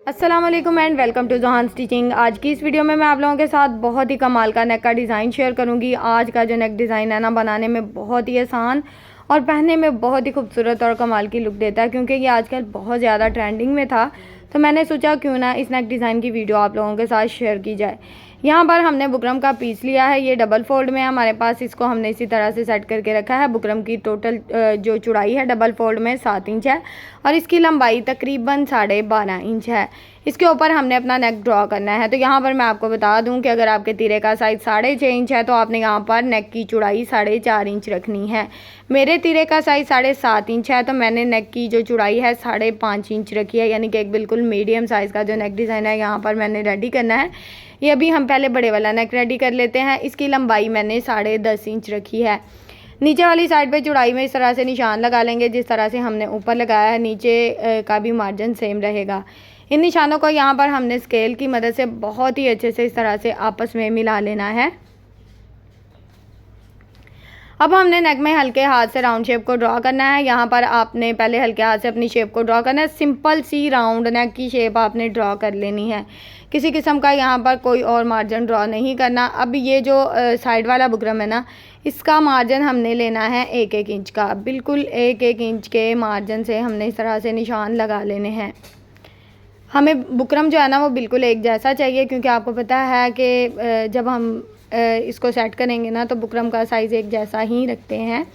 अस्सलाम वालेकुम and welcome to जहान स्टिचिंग। आज की इस वीडियो में मैं आप लोगों के साथ बहुत ही कमाल का नेक का डिज़ाइन शेयर करूंगी। आज का जो नेक डिज़ाइन है ना, बनाने में बहुत ही आसान और पहनने में बहुत ही खूबसूरत और कमाल की लुक देता है, क्योंकि ये आजकल बहुत ज़्यादा ट्रेंडिंग में था। तो मैंने सोचा क्यों ना इस नेक डिज़ाइन की वीडियो आप लोगों के साथ शेयर की जाए। यहाँ पर हमने बुकरम का पीस लिया है, ये डबल फोल्ड में है हमारे पास। इसको हमने इसी तरह से सेट करके रखा है। बुकरम की टोटल जो चौड़ाई है डबल फोल्ड में 7 इंच है और इसकी लंबाई तकरीबन 12.5 इंच है। इसके ऊपर हमने अपना नेक ड्रॉ करना है। तो यहाँ पर मैं आपको बता दूँ कि अगर आपके तीरे का साइज़ 6.5 इंच है तो आपने यहाँ पर नेक की चौड़ाई 4.5 इंच रखनी है। मेरे तीरे का साइज़ 7.5 इंच है तो मैंने नेक की जो चौड़ाई है 5.5 इंच रखी है, यानी कि एक बिल्कुल मीडियम साइज़ का जो नेक डिज़ाइन है यहाँ पर मैंने रेडी करना है। ये अभी हम पहले बड़े वाला नेक रेडी कर लेते हैं। इसकी लंबाई मैंने 10.5 इंच रखी है। नीचे वाली साइड पे चौड़ाई में इस तरह से निशान लगा लेंगे, जिस तरह से हमने ऊपर लगाया है। नीचे का भी मार्जिन सेम रहेगा। इन निशानों को यहाँ पर हमने स्केल की मदद से बहुत ही अच्छे से इस तरह से आपस में मिला लेना है। अब हमने नेक में हल्के हाथ से राउंड शेप को ड्रॉ करना है। यहाँ पर आपने पहले हल्के हाथ से अपनी शेप को ड्रॉ करना है। सिंपल सी राउंड नेक की शेप आपने ड्रॉ कर लेनी है। किसी किस्म का यहाँ पर कोई और मार्जिन ड्रॉ नहीं करना। अब ये जो साइड वाला बुकरम है ना, इसका मार्जिन हमने लेना है 1-1 इंच का। बिल्कुल 1-1 इंच के मार्जिन से हमने इस तरह से निशान लगा लेने हैं। हमें बुकरम जो है ना वो बिल्कुल एक जैसा चाहिए, क्योंकि आपको पता है कि जब हम इसको सेट करेंगे ना तो बुकरम का साइज़ एक जैसा ही रखते हैं।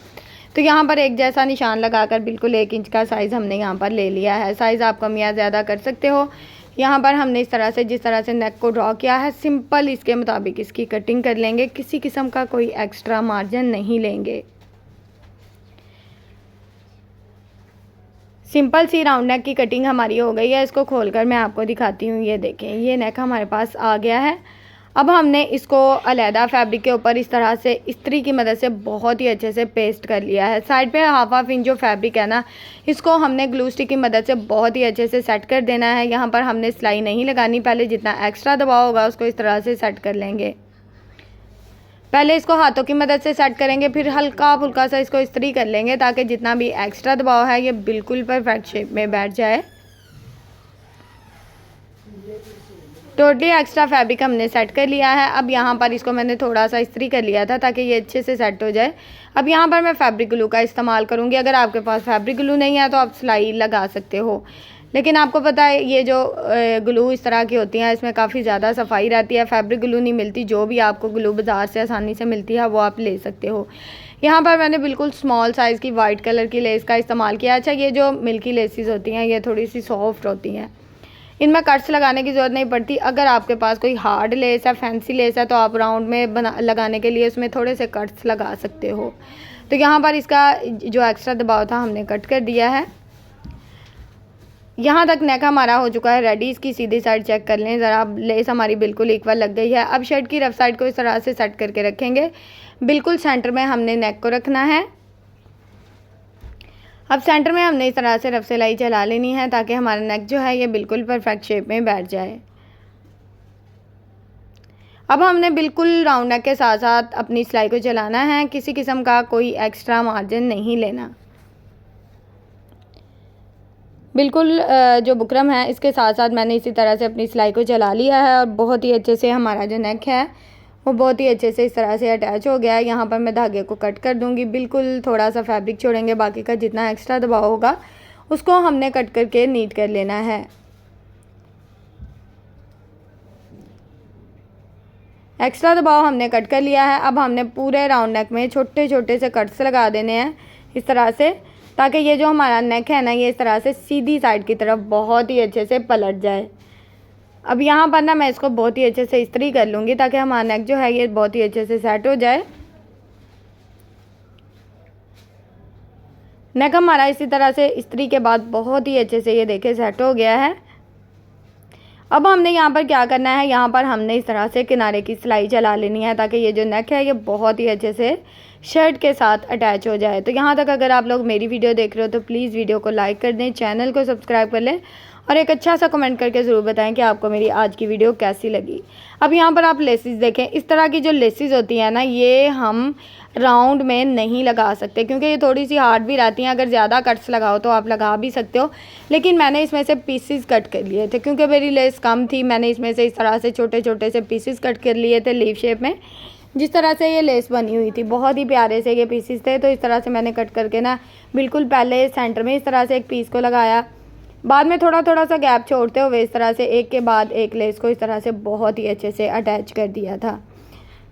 तो यहाँ पर एक जैसा निशान लगाकर बिल्कुल 1 इंच का साइज़ हमने यहाँ पर ले लिया है। साइज़ आप कम या ज़्यादा कर सकते हो। यहाँ पर हमने इस तरह से जिस तरह से नेक को ड्रॉ किया है, सिंपल इसके मुताबिक इसकी कटिंग कर लेंगे। किसी किस्म का कोई एक्स्ट्रा मार्जिन नहीं लेंगे। सिंपल सी राउंड नेक की कटिंग हमारी हो गई है। इसको खोलकर मैं आपको दिखाती हूँ। ये देखें, ये नेक हमारे पास आ गया है। अब हमने इसको अलहदा फैब्रिक के ऊपर इस तरह से इस्त्री की मदद से बहुत ही अच्छे से पेस्ट कर लिया है। साइड पे हाफ इंच जो फैब्रिक है ना, इसको हमने ग्लू स्टिक की मदद से बहुत ही अच्छे से सेट कर देना है। यहाँ पर हमने सिलाई नहीं लगानी। पहले जितना एक्स्ट्रा दबाव होगा उसको इस तरह से सेट कर लेंगे। पहले इसको हाथों की मदद से सेट करेंगे, फिर हल्का फुल्का सा इसको इस्त्री कर लेंगे ताकि जितना भी एक्स्ट्रा दबाव है ये बिल्कुल परफेक्ट शेप में बैठ जाए। टोटली एक्स्ट्रा फैब्रिक हमने सेट कर लिया है। अब यहाँ पर इसको मैंने थोड़ा सा इस्त्री कर लिया था ताकि ये अच्छे से सेट हो जाए। अब यहाँ पर मैं फैब्रिक ग्लू का इस्तेमाल करूँगी। अगर आपके पास फैब्रिक ग्लू नहीं है तो आप सिलाई लगा सकते हो, लेकिन आपको पता है ये जो ग्लू इस तरह की होती हैं इसमें काफ़ी ज़्यादा सफाई रहती है। फैब्रिक ग्लू नहीं मिलती। जो भी आपको ग्लू बाज़ार से आसानी से मिलती है वो आप ले सकते हो। यहाँ पर मैंने बिल्कुल स्मॉल साइज़ की वाइट कलर की लेस का इस्तेमाल किया। अच्छा, ये जो मिल्की लेसेस होती हैं ये थोड़ी सी सॉफ्ट होती हैं, इनमें कट्स लगाने की ज़रूरत नहीं पड़ती। अगर आपके पास कोई हार्ड लेस है, फैंसी लेस है, तो आप राउंड में लगाने के लिए उसमें थोड़े से कट्स लगा सकते हो। तो यहाँ पर इसका जो एक्स्ट्रा दबाव था हमने कट कर दिया है। यहाँ तक नेक हमारा हो चुका है रेडी। इसकी सीधी साइड चेक कर लें ज़रा, लेस हमारी बिल्कुल इक्वल लग गई है। अब शर्ट की रफ साइड को इस तरह से सेट करके रखेंगे। बिल्कुल सेंटर में हमने नेक को रखना है। अब सेंटर में हमने इस तरह से रफ सिलाई चला लेनी है ताकि हमारा नेक जो है ये बिल्कुल परफेक्ट शेप में बैठ जाए। अब हमने बिल्कुल राउंड नेक के साथ साथ अपनी सिलाई को चलाना है। किसी किस्म का कोई एक्स्ट्रा मार्जिन नहीं लेना। बिल्कुल जो बुकरम है इसके साथ साथ मैंने इसी तरह से अपनी सिलाई को चला लिया है और बहुत ही अच्छे से हमारा जो नेक है वो बहुत ही अच्छे से इस तरह से अटैच हो गया है। यहाँ पर मैं धागे को कट कर दूँगी। बिल्कुल थोड़ा सा फैब्रिक छोड़ेंगे, बाकी का जितना एक्स्ट्रा दबाव होगा उसको हमने कट करके नीट कर लेना है। एक्स्ट्रा दबाव हमने कट कर लिया है। अब हमने पूरे राउंड नेक में छोटे छोटे से कट्स लगा देने हैं इस तरह से, ताकि ये जो हमारा नेक है ना ये इस तरह से सीधी साइड की तरफ बहुत ही अच्छे से पलट जाए। अब यहाँ पर ना मैं इसको बहुत ही अच्छे से इस्त्री कर लूँगी ताकि हमारा नेक जो है ये बहुत ही अच्छे से सेट हो जाए। नेक हमारा इसी तरह से इस्त्री के बाद बहुत ही अच्छे से ये देखें सेट हो गया है। अब हमने यहाँ पर क्या करना है, यहाँ पर हमने इस तरह से किनारे की सिलाई चला लेनी है ताकि ये जो नेक है ये बहुत ही अच्छे से शर्ट के साथ अटैच हो जाए। तो यहाँ तक अगर आप लोग मेरी वीडियो देख रहे हो तो प्लीज़ वीडियो को लाइक कर दें, चैनल को सब्सक्राइब कर लें और एक अच्छा सा कमेंट करके ज़रूर बताएं कि आपको मेरी आज की वीडियो कैसी लगी। अब यहाँ पर आप लेसेस देखें, इस तरह की जो लेसेस होती हैं ना, ये हम राउंड में नहीं लगा सकते क्योंकि ये थोड़ी सी हार्ड भी रहती हैं। अगर ज़्यादा कट्स लगाओ तो आप लगा भी सकते हो, लेकिन मैंने इसमें से पीसेस कट कर लिए थे क्योंकि मेरी लेस कम थी। मैंने इसमें से इस तरह से छोटे छोटे से पीसेस कट कर लिए थे लीफ शेप में। जिस तरह से ये लेस बनी हुई थी, बहुत ही प्यारे से ये पीसेस थे। तो इस तरह से मैंने कट करके ना बिल्कुल पहले सेंटर में इस तरह से एक पीस को लगाया, बाद में थोड़ा थोड़ा सा गैप छोड़ते हुए इस तरह से एक के बाद एक लेस को इस तरह से बहुत ही अच्छे से अटैच कर दिया था।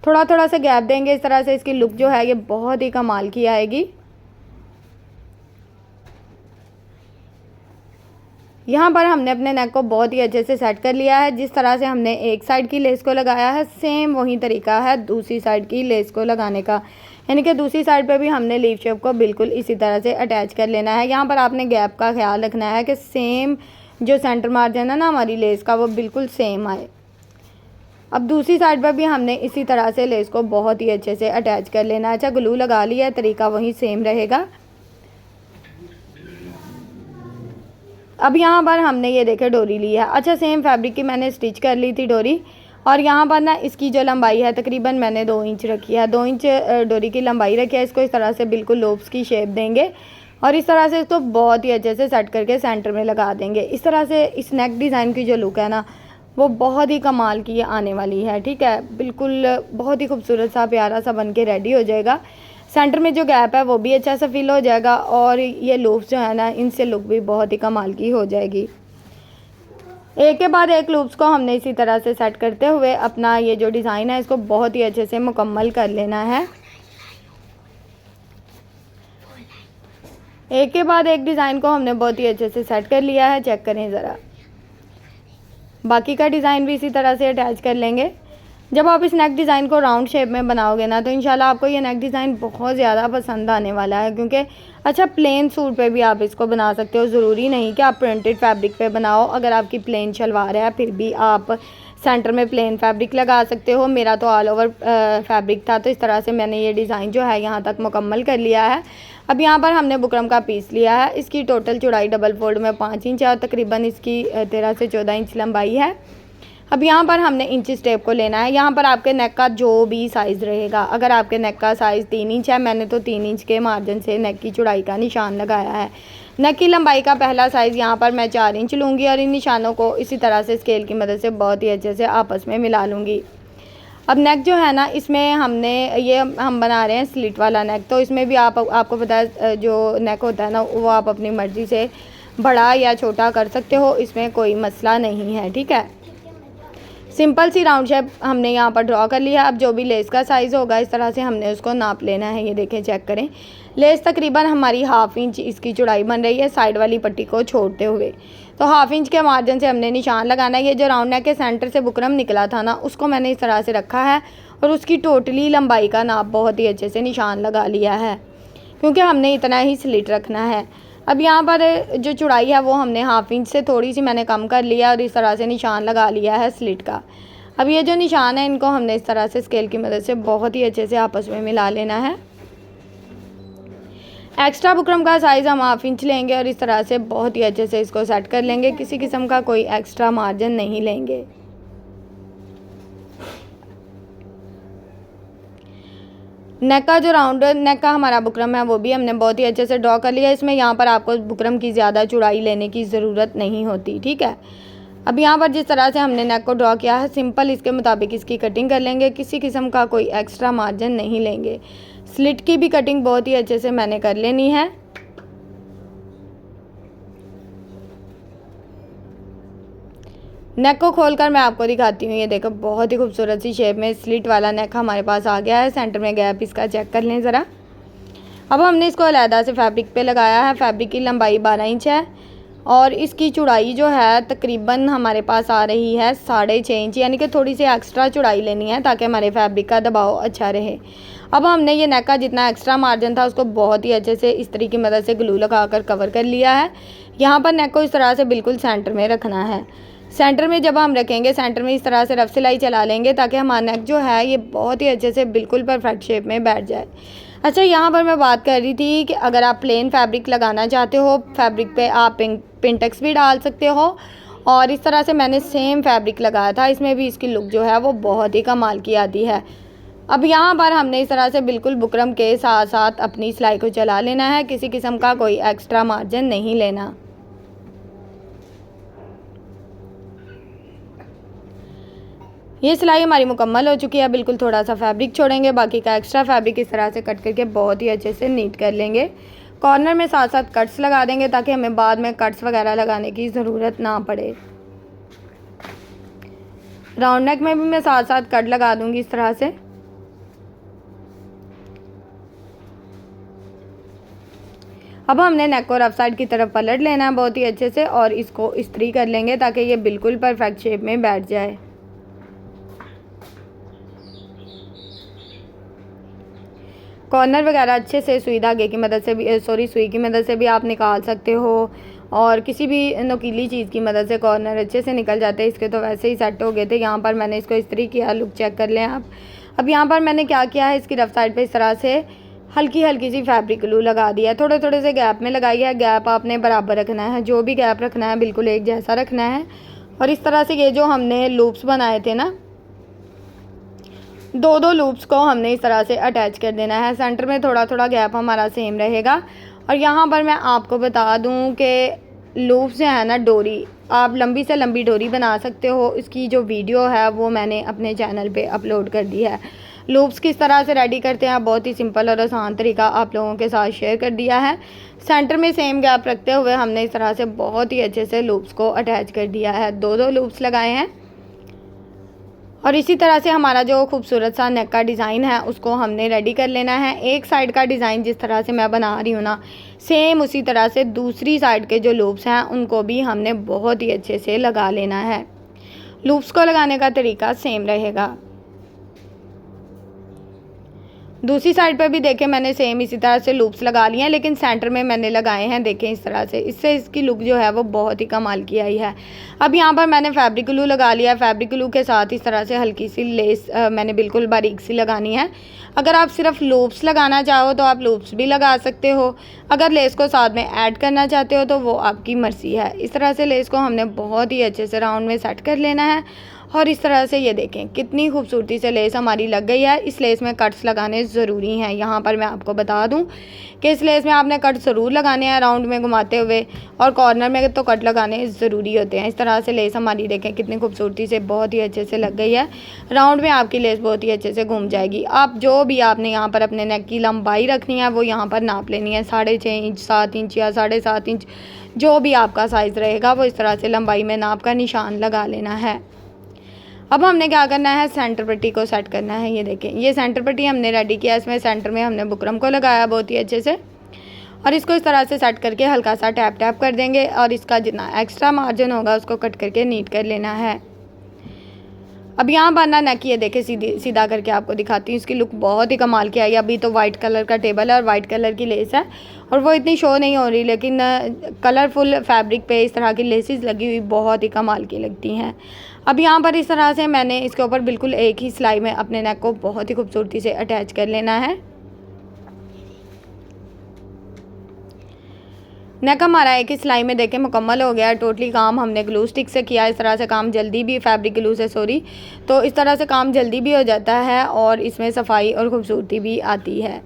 थोड़ा थोड़ा सा गैप देंगे, इस तरह से इसकी लुक जो है ये बहुत ही कमाल की आएगी। यहाँ पर हमने अपने नेक को बहुत ही अच्छे से सेट कर लिया है। जिस तरह से हमने एक साइड की लेस को लगाया है, सेम वही तरीका है दूसरी साइड की लेस को लगाने का, यानी कि दूसरी साइड पे भी हमने लीफ शेप को बिल्कुल इसी तरह से अटैच कर लेना है। यहाँ पर आपने गैप का ख्याल रखना है कि सेम जो सेंटर मार्जिन है ना हमारी लेस का, वो बिल्कुल सेम आए। अब दूसरी साइड पर भी हमने इसी तरह से लेस को बहुत ही अच्छे से अटैच कर लेना है। अच्छा, ग्लू लगा लिया है, तरीका वही सेम रहेगा। अब यहाँ पर हमने ये देखे डोरी ली है। अच्छा, सेम फैब्रिक की मैंने स्टिच कर ली थी डोरी, और यहाँ पर ना इसकी जो लंबाई है तकरीबन मैंने 2 इंच रखी है। 2 इंच डोरी की लंबाई रखी है। इसको इस तरह से बिल्कुल लोब्स की शेप देंगे और इस तरह से इसको बहुत ही अच्छे से सेट करके सेंटर में लगा देंगे। इस तरह से इस नेक डिज़ाइन की जो लुक है ना, वो बहुत ही कमाल की आने वाली है। ठीक है, बिल्कुल बहुत ही खूबसूरत सा प्यारा सा बन के रेडी हो जाएगा। सेंटर में जो गैप है वो भी अच्छा सा फिल हो जाएगा, और ये लूप्स जो है ना, इनसे लुक भी बहुत ही कमाल की हो जाएगी। एक के बाद एक लूप्स को हमने इसी तरह से सेट करते हुए अपना ये जो डिज़ाइन है इसको बहुत ही अच्छे से मुकम्मल कर लेना है। एक के बाद एक डिज़ाइन को हमने बहुत ही अच्छे से सेट कर लिया है। चेक करें ज़रा, बाकी का डिज़ाइन भी इसी तरह से अटैच कर लेंगे। जब आप इस नेक डिज़ाइन को राउंड शेप में बनाओगे ना, तो इंशाल्लाह आपको ये नेक डिज़ाइन बहुत ज़्यादा पसंद आने वाला है। क्योंकि अच्छा, प्लेन सूट पे भी आप इसको बना सकते हो, ज़रूरी नहीं कि आप प्रिंटेड फैब्रिक पे बनाओ। अगर आपकी प्लेन शलवार है फिर भी आप सेंटर में प्लेन फैब्रिक लगा सकते हो। मेरा तो ऑल ओवर फैब्रिक था, तो इस तरह से मैंने ये डिज़ाइन जो है यहाँ तक मुकम्मल कर लिया है। अब यहाँ पर हमने बुकरम का पीस लिया है। इसकी टोटल चौड़ाई डबल फोल्ड में 5 इंच है और तकरीबन इसकी 13 से 14 इंच लंबाई है। अब यहाँ पर हमने इंची स्टेप को लेना है। यहाँ पर आपके नेक का जो भी साइज़ रहेगा, अगर आपके नेक का साइज़ 3 इंच है, मैंने तो 3 इंच के मार्जिन से नेक की चौड़ाई का निशान लगाया है। नेक की लंबाई का पहला साइज़ यहाँ पर मैं 4 इंच लूँगी और इन निशानों को इसी तरह से स्केल की मदद से बहुत ही अच्छे से आपस में मिला लूँगी। अब नेक जो है ना, इसमें हम बना रहे हैं स्लिट वाला नेक, तो इसमें भी आपको पता है जो नेक होता है ना, वो आप अपनी मर्ज़ी से बड़ा या छोटा कर सकते हो, इसमें कोई मसला नहीं है। ठीक है, सिंपल सी राउंड शेप हमने यहाँ पर ड्रॉ कर लिया। अब जो भी लेस का साइज़ होगा इस तरह से हमने उसको नाप लेना है। ये देखें, चेक करें, लेस तकरीबन हमारी 1/2 इंच इसकी चौड़ाई बन रही है साइड वाली पट्टी को छोड़ते हुए। तो 1/2 इंच के मार्जिन से हमने निशान लगाना है। ये जो राउंड नेक के सेंटर से बुकरम निकला था ना, उसको मैंने इस तरह से रखा है और उसकी टोटली लंबाई का नाप बहुत ही अच्छे से निशान लगा लिया है, क्योंकि हमने इतना ही स्लिट रखना है। अब यहाँ पर जो चौड़ाई है वो हमने 1/2 इंच से थोड़ी सी मैंने कम कर लिया और इस तरह से निशान लगा लिया है स्लिट का। अब ये जो निशान है इनको हमने इस तरह से स्केल की मदद से बहुत ही अच्छे से आपस में मिला लेना है। एक्स्ट्रा बुकरम का साइज़ हम 1/2 इंच लेंगे और इस तरह से बहुत ही अच्छे से इसको सेट कर लेंगे। किसी किस्म का कोई एक्स्ट्रा मार्जिन नहीं लेंगे। नेक का जो राउंड नेक का हमारा बुकरम है वो भी हमने बहुत ही अच्छे से ड्रॉ कर लिया। इसमें यहाँ पर आपको बुकरम की ज़्यादा चौड़ाई लेने की ज़रूरत नहीं होती। ठीक है, अब यहाँ पर जिस तरह से हमने नेक को ड्रॉ किया है, सिंपल इसके मुताबिक इसकी कटिंग कर लेंगे। किसी किस्म का कोई एक्स्ट्रा मार्जिन नहीं लेंगे। स्लिट की भी कटिंग बहुत ही अच्छे से मैंने कर लेनी है। नेक को खोलकर मैं आपको दिखाती हूँ। ये देखो, बहुत ही खूबसूरत सी शेप में स्लिट वाला नेक हमारे पास आ गया है। सेंटर में गैप इसका चेक कर लें ज़रा। अब हमने इसको अलहदा से फैब्रिक पे लगाया है। फैब्रिक की लंबाई 12 इंच है और इसकी चौड़ाई जो है तकरीबन हमारे पास आ रही है 6.5 इंच, यानी कि थोड़ी सी एक्स्ट्रा चौड़ाई लेनी है ताकि हमारे फैब्रिक का दबाव अच्छा रहे। अब हमने ये नेक का जितना एक्स्ट्रा मार्जिन था उसको बहुत ही अच्छे से इस्त्री की मदद से ग्लू लगाकर कवर कर लिया है। यहाँ पर नेक को इस तरह से बिल्कुल सेंटर में रखना है। सेंटर में जब हम रखेंगे, सेंटर में इस तरह से रफ सिलाई चला लेंगे ताकि हमारा नेक जो है ये बहुत ही अच्छे से बिल्कुल परफेक्ट शेप में बैठ जाए। अच्छा, यहाँ पर मैं बात कर रही थी कि अगर आप प्लेन फैब्रिक लगाना चाहते हो, फैब्रिक पे आप पिंटेक्स भी डाल सकते हो। और इस तरह से मैंने सेम फैब्रिक लगाया था, इसमें भी इसकी लुक जो है वो बहुत ही कमाल की आती है। अब यहाँ पर हमने इस तरह से बिल्कुल बुकरम के साथ साथ अपनी सिलाई को चला लेना है, किसी किस्म का कोई एक्स्ट्रा मार्जिन नहीं लेना। ये सिलाई हमारी मुकम्मल हो चुकी है। बिल्कुल थोड़ा सा फैब्रिक छोड़ेंगे, बाकी का एक्स्ट्रा फैब्रिक इस तरह से कट करके बहुत ही अच्छे से नीट कर लेंगे। कॉर्नर में साथ साथ कट्स लगा देंगे ताकि हमें बाद में कट्स वगैरह लगाने की ज़रूरत ना पड़े। राउंड नेक में भी मैं साथ साथ कट लगा दूंगी इस तरह से। अब हमने नेक को रफ साइड की तरफ पलट लेना है बहुत ही अच्छे से और इसको इस्त्री कर लेंगे ताकि ये बिल्कुल परफेक्ट शेप में बैठ जाए। कॉर्नर वगैरह अच्छे से सुई धागे की मदद से भी सुई की मदद से भी आप निकाल सकते हो और किसी भी नुकीली चीज़ की मदद से कॉर्नर अच्छे से निकल जाते हैं। इसके तो वैसे ही सेट हो गए थे। यहाँ पर मैंने इसको इस्त्री किया, लुक चेक कर लें आप। अब यहाँ पर मैंने क्या किया है, इसकी रफ साइड पे इस तरह से हल्की हल्की सी फैब्रिक ग्लू लगा दिया है। थोड़े थोड़े से गैप में लगाई है। गैप आपने बराबर रखना है, जो भी गैप रखना है बिल्कुल एक जैसा रखना है। और इस तरह से ये जो हमने लूप्स बनाए थे ना, दो लूप्स को हमने इस तरह से अटैच कर देना है। सेंटर में थोड़ा थोड़ा गैप हमारा सेम रहेगा। और यहाँ पर मैं आपको बता दूँ कि लूप्स जो है ना, डोरी आप लंबी से लंबी डोरी बना सकते हो। इसकी जो वीडियो है वो मैंने अपने चैनल पे अपलोड कर दी है। लूप्स किस तरह से रेडी करते हैं, बहुत ही सिंपल और आसान तरीका आप लोगों के साथ शेयर कर दिया है। सेंटर में सेम गैप रखते हुए हमने इस तरह से बहुत ही अच्छे से लूप्स को अटैच कर दिया है। दो लूप्स लगाए हैं और इसी तरह से हमारा जो खूबसूरत सा नेक का डिज़ाइन है उसको हमने रेडी कर लेना है। एक साइड का डिज़ाइन जिस तरह से मैं बना रही हूँ ना, सेम उसी तरह से दूसरी साइड के जो लूप्स हैं उनको भी हमने बहुत ही अच्छे से लगा लेना है। लूप्स को लगाने का तरीका सेम रहेगा। दूसरी साइड पर भी देखें मैंने सेम इसी तरह से लूप्स लगा लिए हैं, लेकिन सेंटर में मैंने लगाए हैं देखें इस तरह से। इससे इसकी लुक जो है वो बहुत ही कमाल की आई है। अब यहाँ पर मैंने फैब्रिक ग्लू लगा लिया है। फैब्रिक ग्लू के साथ इस तरह से हल्की सी लेस मैंने बिल्कुल बारीक सी लगानी है। अगर आप सिर्फ लूप्स लगाना चाहो तो आप लूप्स भी लगा सकते हो। अगर लेस को साथ में ऐड करना चाहते हो तो वो आपकी मर्ज़ी है। इस तरह से लेस को हमने बहुत ही अच्छे से राउंड में सेट कर लेना है। और इस तरह से ये देखें कितनी खूबसूरती से लेस हमारी लग गई है। इस लेस में कट्स लगाने ज़रूरी हैं। यहाँ पर मैं आपको बता दूँ कि इस लेस में आपने कट ज़रूर लगाने हैं राउंड में घुमाते हुए, और कॉर्नर में तो कट लगाने ज़रूरी होते हैं। इस तरह से लेस हमारी देखें कितनी खूबसूरती से बहुत ही अच्छे से लग गई है। राउंड में आपकी लेस बहुत ही अच्छे से घूम जाएगी। आप जो भी आपने यहाँ पर अपने नेक की लंबाई रखनी है वो यहाँ पर नाप लेनी है। 6.5 इंच, 7 इंच या 7.5 इंच, जो भी आपका साइज़ रहेगा वो इस तरह से लंबाई में नाप का निशान लगा लेना है। अब हमने क्या करना है, सेंटर पट्टी को सेट करना है। ये देखें ये सेंटर पट्टी हमने रेडी किया। इसमें सेंटर में हमने बुकरम को लगाया बहुत ही अच्छे से और इसको इस तरह से सेट करके हल्का सा टैप टैप कर देंगे और इसका जितना एक्स्ट्रा मार्जिन होगा उसको कट करके नीट कर लेना है। अब यहाँ पर ना नेक ये देखें सीधा करके आपको दिखाती हूँ। इसकी लुक बहुत ही कमाल की आई। अभी तो वाइट कलर का टेबल है और वाइट कलर की लेस है और वो इतनी शो नहीं हो रही, लेकिन कलरफुल फैब्रिक पे इस तरह की लेसेस लगी हुई बहुत ही कमाल की लगती हैं। अब यहाँ पर इस तरह से मैंने इसके ऊपर बिल्कुल एक ही सिलाई में अपने नेक को बहुत ही खूबसूरती से अटैच कर लेना है। नेक हमारा एक ही सिलाई में देखें मुकम्मल हो गया है। टोटली काम हमने ग्लू स्टिक से किया। इस तरह से काम जल्दी भी, फैब्रिक ग्लू से सॉरी, तो इस तरह से काम जल्दी भी हो जाता है और इसमें सफाई और खूबसूरती भी आती है।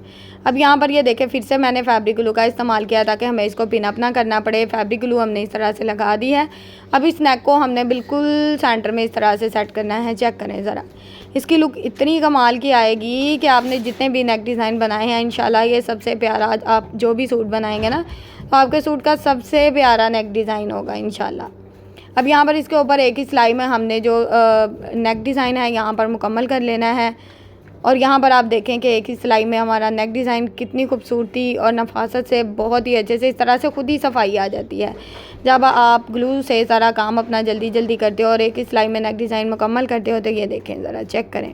अब यहाँ पर ये देखें फिर से मैंने फैब्रिक ग्लू का इस्तेमाल किया ताकि हमें इसको पिन अप ना करना पड़े। फैब्रिक ग्लू हमने इस तरह से लगा दी है। अब इस नेक को हमने बिल्कुल सेंटर में इस तरह से सेट करना है। चेक करें ज़रा, इसकी लुक इतनी कमाल की आएगी कि आपने जितने भी नेक डिज़ाइन बनाए हैं इंशाल्लाह ये सबसे प्यारा, आप जो भी सूट बनाएंगे ना तो आपके सूट का सबसे प्यारा नेक डिज़ाइन होगा इंशाल्लाह। अब यहाँ पर इसके ऊपर एक ही सिलाई में हमने जो नेक डिज़ाइन है यहाँ पर मुकम्मल कर लेना है। और यहाँ पर आप देखें कि एक ही सिलाई में हमारा नेक डिज़ाइन कितनी खूबसूरती और नफासत से बहुत ही अच्छे से इस तरह से खुद ही सफाई आ जाती है जब आप ग्लू से सारा काम अपना जल्दी जल्दी करते हो और एक ही सिलाई में नेक डिज़ाइन मुकम्मल करते हो। तो ये देखें ज़रा, चेक करें।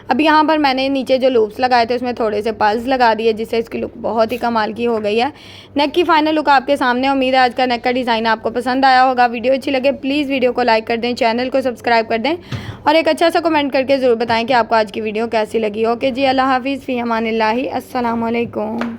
अब यहाँ पर मैंने नीचे जो लूप्स लगाए थे उसमें थोड़े से पल्स लगा दिए जिससे इसकी लुक बहुत ही कमाल की हो गई है। नेक की फाइनल लुक आपके सामने। उम्मीद है आज का नेक का डिज़ाइन आपको पसंद आया होगा। वीडियो अच्छी लगे प्लीज़ वीडियो को लाइक कर दें, चैनल को सब्सक्राइब कर दें और एक अच्छा सा कमेंट करके ज़रूर बताएं कि आपको आज की वीडियो कैसी लगी। ओके जी, अल्लाह हाफिज़, फ़ी अमानिल्लाहि, अस्सलाम वालेकुम।